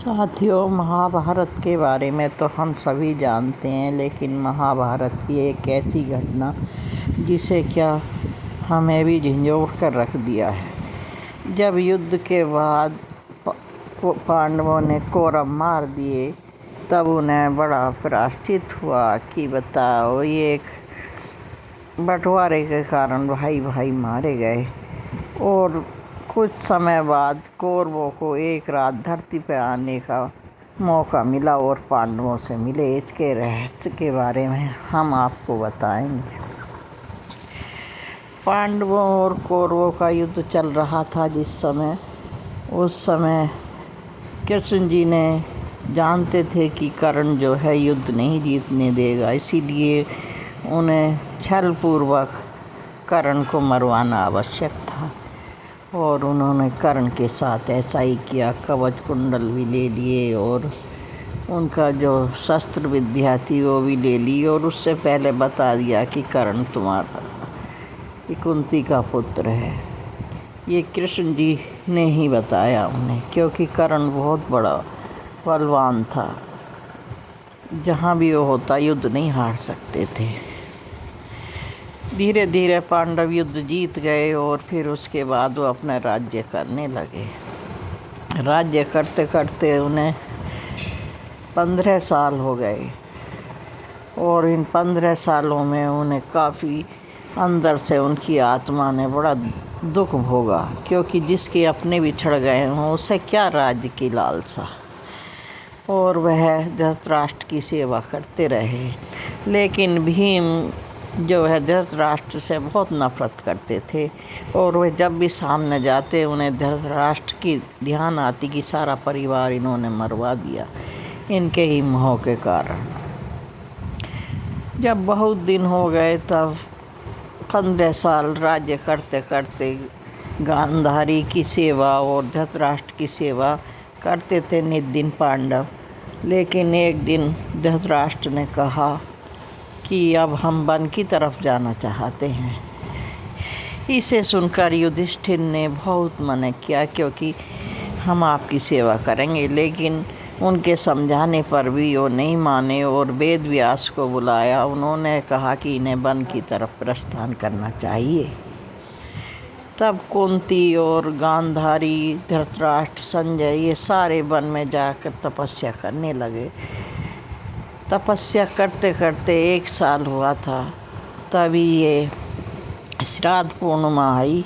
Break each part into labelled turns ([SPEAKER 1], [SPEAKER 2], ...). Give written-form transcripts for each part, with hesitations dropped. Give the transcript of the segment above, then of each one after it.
[SPEAKER 1] साथियों, महाभारत के बारे में तो हम सभी जानते हैं, लेकिन महाभारत की एक ऐसी घटना जिसे क्या हमें भी झंझोड़ कर रख दिया है। जब युद्ध के बाद पांडवों ने कौरव मार दिए, तब उन्हें बड़ा प्रायश्चित हुआ कि बताओ, ये एक बंटवारे के कारण भाई भाई मारे गए। और कुछ समय बाद कौरवों को एक रात धरती पर आने का मौका मिला और पांडवों से मिले। इसके रहस्य के बारे में हम आपको बताएंगे। पांडवों और कौरवों का युद्ध चल रहा था उस समय कृष्ण जी ने जानते थे कि कर्ण जो है युद्ध नहीं जीतने देगा, इसीलिए उन्हें छलपूर्वक कर्ण को मरवाना आवश्यक था। और उन्होंने कर्ण के साथ ऐसा ही किया। कवच कुंडल भी ले लिए और उनका जो शस्त्र विद्या थी वो भी ले ली, और उससे पहले बता दिया कि कर्ण तुम्हारा कुंती का पुत्र है। ये कृष्ण जी ने ही बताया उन्हें, क्योंकि कर्ण बहुत बड़ा बलवान था। जहाँ भी वो होता युद्ध नहीं हार सकते थे। धीरे धीरे पांडव युद्ध जीत गए और फिर उसके बाद वो अपना राज्य करने लगे। राज्य करते करते उन्हें 15 साल हो गए, और इन 15 सालों में उन्हें काफ़ी अंदर से उनकी आत्मा ने बड़ा दुख भोगा, क्योंकि जिसके अपने बिछड़ गए हों उसे क्या राज्य की लालसा। और वह धृतराष्ट्र की सेवा करते रहे। लेकिन भीम जो है धृतराष्ट्र से बहुत नफरत करते थे, और वह जब भी सामने जाते उन्हें धृतराष्ट्र की ध्यान आती कि सारा परिवार इन्होंने मरवा दिया इनके ही मोह के कारण। जब बहुत दिन हो गए, तब 15 साल राज्य करते करते गांधारी की सेवा और धृतराष्ट्र की सेवा करते थे नित दिन पांडव। लेकिन एक दिन धृतराष्ट्र ने कहा कि अब हम वन की तरफ जाना चाहते हैं। इसे सुनकर युधिष्ठिर ने बहुत मना किया, क्योंकि हम आपकी सेवा करेंगे। लेकिन उनके समझाने पर भी वो नहीं माने और वेद व्यास को बुलाया। उन्होंने कहा कि इन्हें वन की तरफ प्रस्थान करना चाहिए। तब कुंती और गांधारी, धृतराष्ट्र, संजय ये सारे वन में जाकर तपस्या करने लगे। तपस्या करते करते 1 साल हुआ था। तभी ये श्राद्ध पूर्णिमा आई,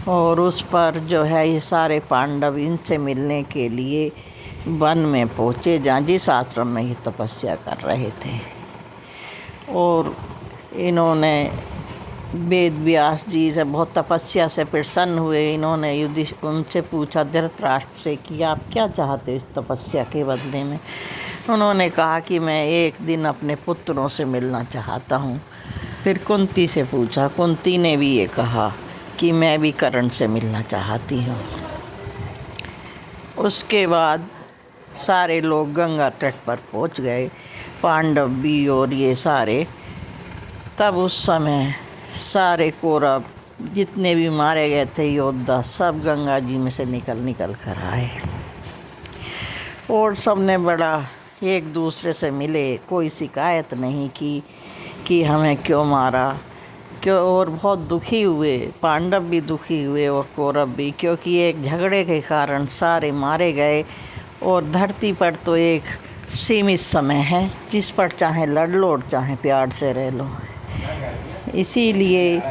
[SPEAKER 1] और उस पर जो है ये सारे पांडव इनसे मिलने के लिए वन में पहुँचे, जहाँ जिस आश्रम में ये तपस्या कर रहे थे। और इन्होंने वेद व्यास जी से बहुत तपस्या से प्रसन्न हुए। इन्होंने उनसे पूछा धृतराष्ट्र से कि आप क्या चाहते इस तपस्या के बदले में। उन्होंने कहा कि मैं एक दिन अपने पुत्रों से मिलना चाहता हूँ। फिर कुंती से पूछा, कुंती ने भी ये कहा कि मैं भी कर्ण से मिलना चाहती हूँ। उसके बाद सारे लोग गंगा तट पर पहुँच गए, पांडव भी और ये सारे। तब उस समय सारे कौरव जितने भी मारे गए थे योद्धा, सब गंगा जी में से निकल कर आए, और सबने बड़ा एक दूसरे से मिले। कोई शिकायत नहीं की कि हमें क्यों मारा, क्यों। और बहुत दुखी हुए, पांडव भी दुखी हुए और कौरव भी, क्योंकि एक झगड़े के कारण सारे मारे गए। और धरती पर तो एक सीमित समय है, जिस पर चाहे लड़ लो और चाहे प्यार से रह लो। इसीलिए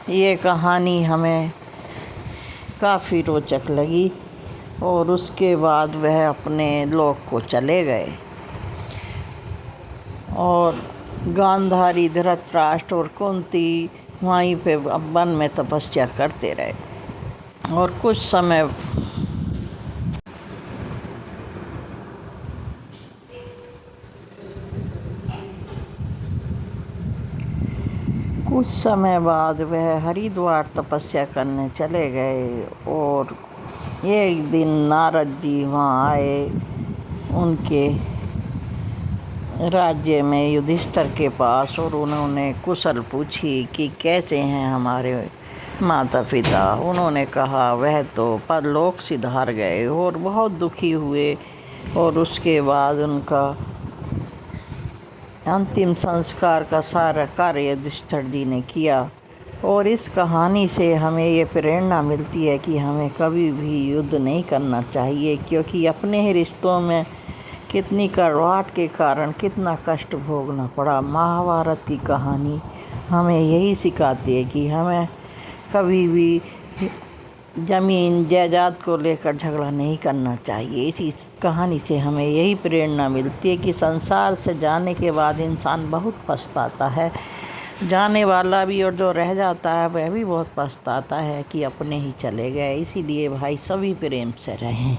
[SPEAKER 1] ये कहानी हमें काफ़ी रोचक लगी। और उसके बाद वह अपने लोक को चले गए, और गांधारी, धृतराष्ट्र और कुंती वहीं पे वन में तपस्या करते रहे। और कुछ समय बाद वह हरिद्वार तपस्या करने चले गए। और एक दिन नारद जी वहाँ आए उनके राज्य में युधिष्ठिर के पास, और उन्होंने कुशल पूछी कि कैसे हैं हमारे माता पिता। उन्होंने कहा वह तो परलोक सिधार गए और बहुत दुखी हुए और उसके बाद उनका अंतिम संस्कार का सारा कार्य युधिष्ठिर जी ने किया। और इस कहानी से हमें ये प्रेरणा मिलती है कि हमें कभी भी युद्ध नहीं करना चाहिए, क्योंकि अपने ही रिश्तों में कितनी कड़वाहट के कारण कितना कष्ट भोगना पड़ा। महाभारत की कहानी हमें यही सिखाती है कि हमें कभी भी ज़मीन जायदाद को लेकर झगड़ा नहीं करना चाहिए। इसी कहानी से हमें यही प्रेरणा मिलती है कि संसार से जाने के बाद इंसान बहुत पछताता है, जाने वाला भी और जो रह जाता है वह भी बहुत पछताता है कि अपने ही चले गए। इसीलिए भाई सभी प्रेम से रहें।